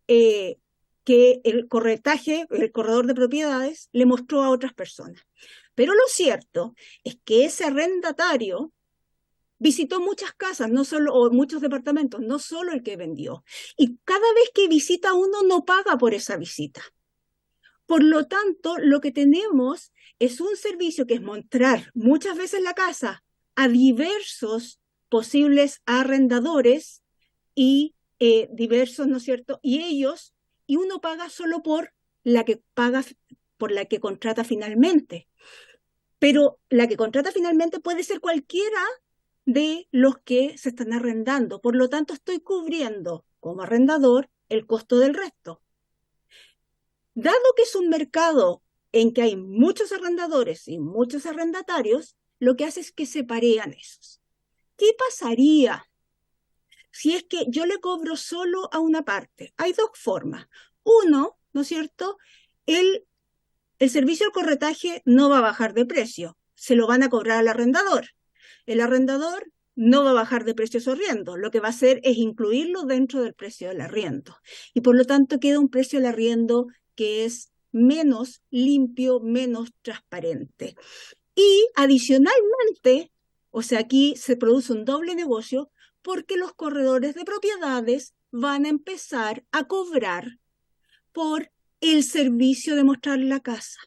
que el corretaje, el corredor de propiedades, le mostró a otras personas. Pero lo cierto es que ese arrendatario visitó muchas casas, no solo, o muchos departamentos, no solo el que vendió. Y cada vez que visita uno no paga por esa visita. Por lo tanto, lo que tenemos es un servicio que es mostrar muchas veces la casa a diversos posibles arrendadores y diversos, ¿no es cierto? Y uno paga solo por la que contrata finalmente. Pero la que contrata finalmente puede ser cualquiera de los que se están arrendando. Por lo tanto, estoy cubriendo como arrendador el costo del resto. Dado que es un mercado en que hay muchos arrendadores y muchos arrendatarios, lo que hace es que se parean esos. ¿Qué pasaría si es que yo le cobro solo a una parte? Hay dos formas. Uno, ¿no es cierto? El servicio del corretaje no va a bajar de precio, se lo van a cobrar al arrendador. El arrendador no va a bajar de precio su arriendo, lo que va a hacer es incluirlo dentro del precio del arriendo. Y por lo tanto queda un precio del arriendo que es menos limpio, menos transparente. Y adicionalmente, o sea, aquí se produce un doble negocio porque los corredores de propiedades van a empezar a cobrar por el servicio de mostrar la casa.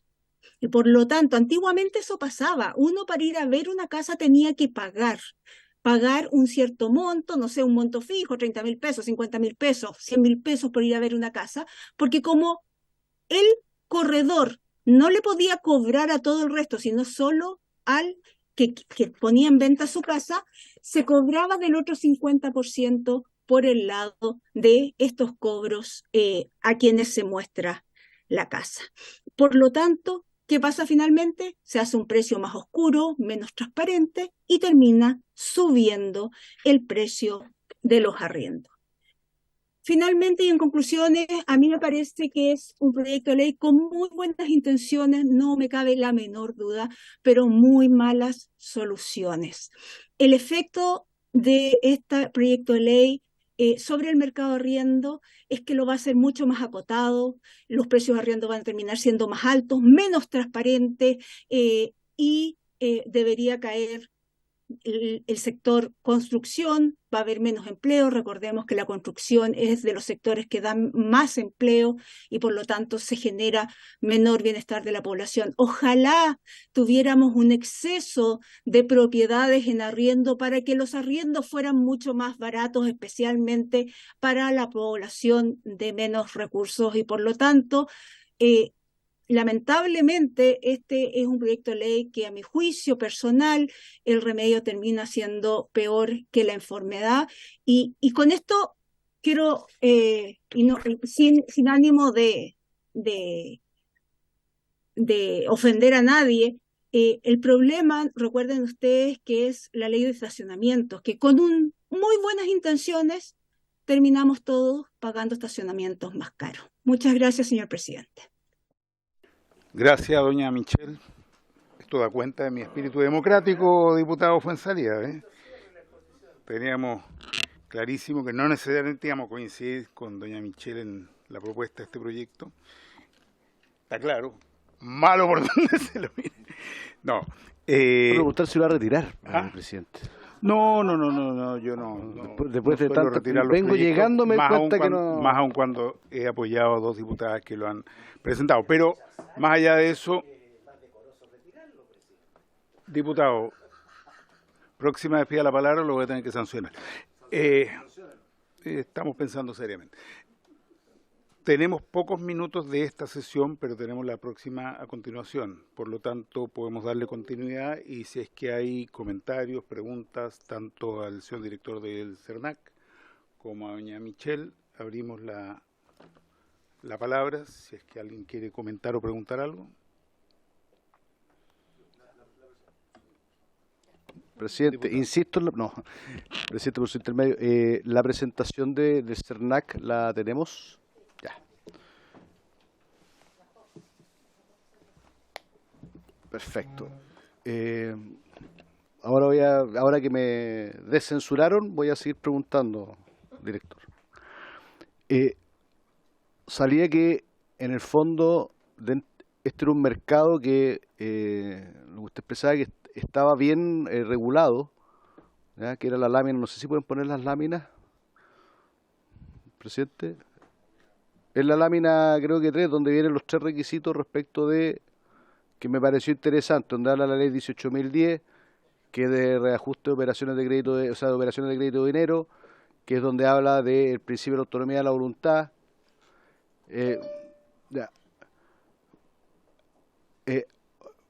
Y por lo tanto, antiguamente eso pasaba. Uno para ir a ver una casa tenía que pagar un cierto monto, no sé, un monto fijo, 30.000 pesos, 50.000 pesos, 100.000 pesos por ir a ver una casa, porque como el corredor no le podía cobrar a todo el resto, sino solo al que ponía en venta su casa, se cobraba del otro 50% por el lado de estos cobros a quienes se muestra la casa. Por lo tanto, ¿qué pasa finalmente? Se hace un precio más oscuro, menos transparente y termina subiendo el precio de los arriendos. Finalmente y en conclusiones, a mí me parece que es un proyecto de ley con muy buenas intenciones, no me cabe la menor duda, pero muy malas soluciones. El efecto de este proyecto de ley sobre el mercado de arriendo es que lo va a hacer mucho más acotado, los precios de arriendo van a terminar siendo más altos, menos transparentes y debería caer el sector construcción, va a haber menos empleo. Recordemos que la construcción es de los sectores que dan más empleo y por lo tanto se genera menor bienestar de la población. Ojalá tuviéramos un exceso de propiedades en arriendo para que los arriendos fueran mucho más baratos, especialmente para la población de menos recursos y por lo tanto lamentablemente, este es un proyecto de ley que a mi juicio personal el remedio termina siendo peor que la enfermedad. Y con esto quiero, sin ánimo de ofender a nadie, el problema, recuerden ustedes, que es la ley de estacionamientos, que con muy buenas intenciones terminamos todos pagando estacionamientos más caros. Muchas gracias, señor presidente. Gracias, doña Michelle. Esto da cuenta de mi espíritu democrático, diputado Fuenzalía. Teníamos clarísimo que no necesariamente íbamos a coincidir con doña Michelle en la propuesta de este proyecto. Está claro, malo por donde se lo mire. No. preguntar si lo va a retirar, presidente. No, yo no. Después de tanto vengo llegando, me cuenta que no. Más aún cuando he apoyado a dos diputadas que lo han presentado. Pero más allá de eso, Diputado, próxima vez pida la palabra, lo voy a tener que sancionar. Estamos pensando seriamente. Tenemos pocos minutos de esta sesión, pero tenemos la próxima a continuación. Por lo tanto, podemos darle continuidad y si es que hay comentarios, preguntas, tanto al señor director del CERNAC como a doña Michelle, abrimos la palabra, si es que alguien quiere comentar o preguntar algo. Presidente, insisto, presidente, por su intermedio, la presentación del CERNAC la tenemos. Ya. Perfecto. Ahora que me descensuraron, voy a seguir preguntando, director. Salía que, en el fondo, este era un mercado que, lo que usted expresaba, que estaba bien regulado, ¿ya? Que era la lámina, no sé si pueden poner las láminas, presidente. Es la lámina, creo que 3, donde vienen los 3 requisitos respecto de, que me pareció interesante, donde habla la ley 18.010, que es de reajuste de operaciones de crédito, de operaciones de crédito de dinero, que es donde habla del principio de la autonomía de la voluntad. Ya.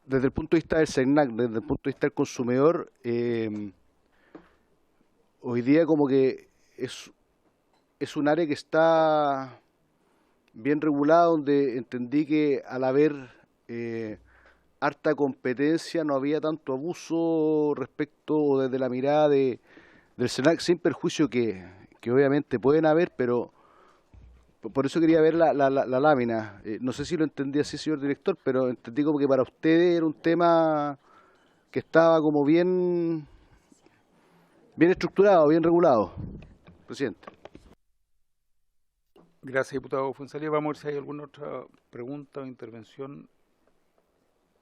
Desde el punto de vista del CERNAC, desde el punto de vista del consumidor, hoy día como que es un área que está bien regulada, donde entendí que al haber harta competencia no había tanto abuso respecto desde la mirada del CERNAC, sin perjuicio que obviamente pueden haber, pero por eso quería ver la lámina. No sé si lo entendí así, señor director, pero entendí como que para ustedes era un tema que estaba como bien estructurado, bien regulado. Presidente. Gracias, diputado Fuenzalía. Vamos a ver si hay alguna otra pregunta o intervención.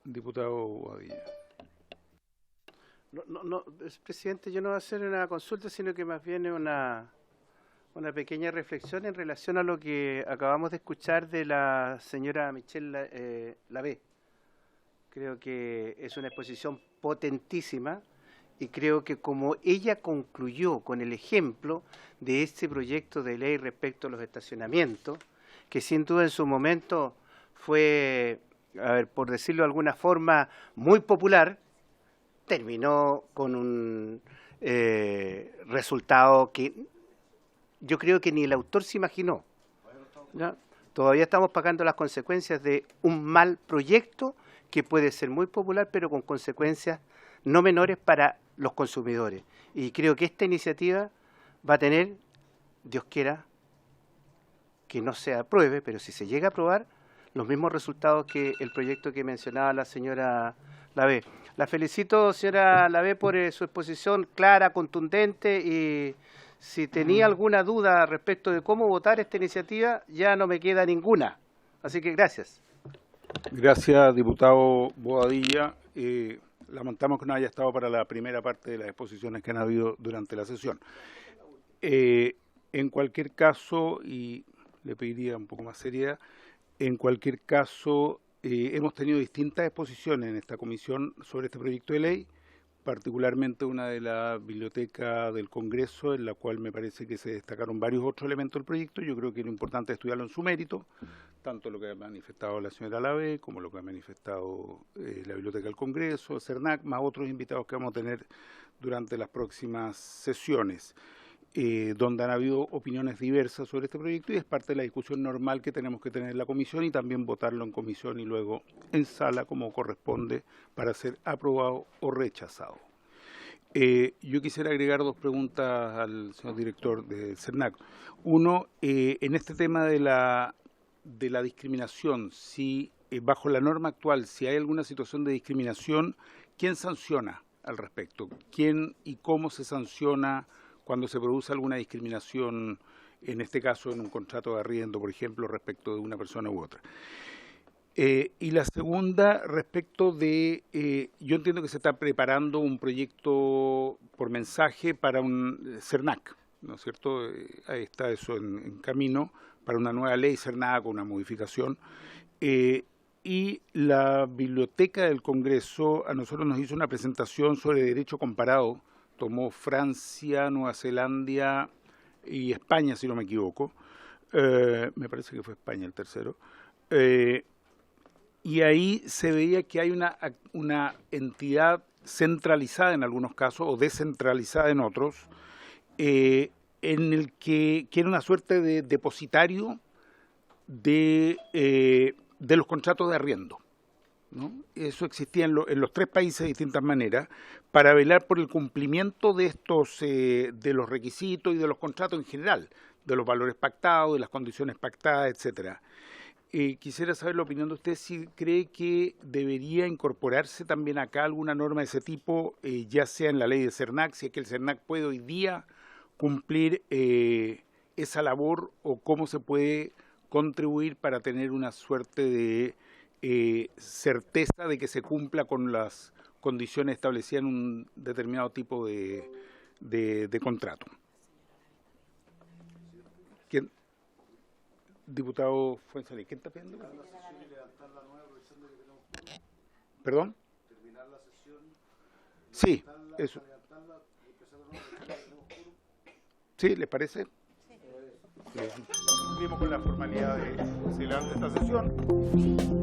Diputado Boadilla. No, presidente, yo no voy a hacer una consulta, sino que más bien una pequeña reflexión en relación a lo que acabamos de escuchar de la señora Michelle Lavé. Creo que es una exposición potentísima y creo que como ella concluyó con el ejemplo de este proyecto de ley respecto a los estacionamientos, que sin duda en su momento fue, a ver, por decirlo de alguna forma, muy popular, terminó con un resultado que yo creo que ni el autor se imaginó, ¿ya? Todavía estamos pagando las consecuencias de un mal proyecto que puede ser muy popular, pero con consecuencias no menores para los consumidores. Y creo que esta iniciativa va a tener, Dios quiera, que no se apruebe, pero si se llega a aprobar, los mismos resultados que el proyecto que mencionaba la señora Lavé. La felicito, señora Lavé, por su exposición clara, contundente, y si tenía alguna duda respecto de cómo votar esta iniciativa, ya no me queda ninguna. Así que gracias. Gracias, diputado Boadilla. Lamentamos que no haya estado para la primera parte de las exposiciones que han habido durante la sesión. En cualquier caso, y le pediría un poco más seriedad, en cualquier caso, hemos tenido distintas exposiciones en esta comisión sobre este proyecto de ley, particularmente una de la Biblioteca del Congreso, en la cual me parece que se destacaron varios otros elementos del proyecto. Yo creo que es importante estudiarlo en su mérito, tanto lo que ha manifestado la señora Lavé, como lo que ha manifestado la Biblioteca del Congreso, el CERNAC, más otros invitados que vamos a tener durante las próximas sesiones, donde han habido opiniones diversas sobre este proyecto, y es parte de la discusión normal que tenemos que tener en la comisión y también votarlo en comisión y luego en sala como corresponde para ser aprobado o rechazado. Yo quisiera agregar 2 preguntas al señor director del CERNAC. Uno, en este tema de la discriminación, si bajo la norma actual, si hay alguna situación de discriminación, ¿quién sanciona al respecto? ¿Quién y cómo se sanciona cuando se produce alguna discriminación, en este caso en un contrato de arriendo, por ejemplo, respecto de una persona u otra? Y la segunda, respecto de, yo entiendo que se está preparando un proyecto por mensaje para un CERNAC, ¿no es cierto? Ahí está eso en camino, para una nueva ley CERNAC o una modificación. y la Biblioteca del Congreso a nosotros nos hizo una presentación sobre derecho comparado. Tomó Francia, Nueva Zelanda y España, si no me equivoco. Me parece que fue España el tercero. Y ahí se veía que hay una entidad centralizada en algunos casos o descentralizada en otros, en el que era una suerte de depositario de los contratos de arriendo, ¿no? Eso existía en los 3 países de distintas maneras, para velar por el cumplimiento de estos, de los requisitos y de los contratos en general, de los valores pactados, de las condiciones pactadas, etcétera. Quisiera saber la opinión de usted, si cree que debería incorporarse también acá alguna norma de ese tipo, ya sea en la ley de CERNAC, si es que el CERNAC puede hoy día cumplir esa labor, o cómo se puede contribuir para tener una suerte de certeza de que se cumpla con las condiciones establecidas en un determinado tipo de contrato. ¿Quién? Diputado Fuenzalía, ¿quién está pidiendo? ¿Perdón? ¿Terminar la sesión? Sí, eso. ¿Sí? ¿Les parece? Sí. Cumplimos con la formalidad de se levanta esta sesión.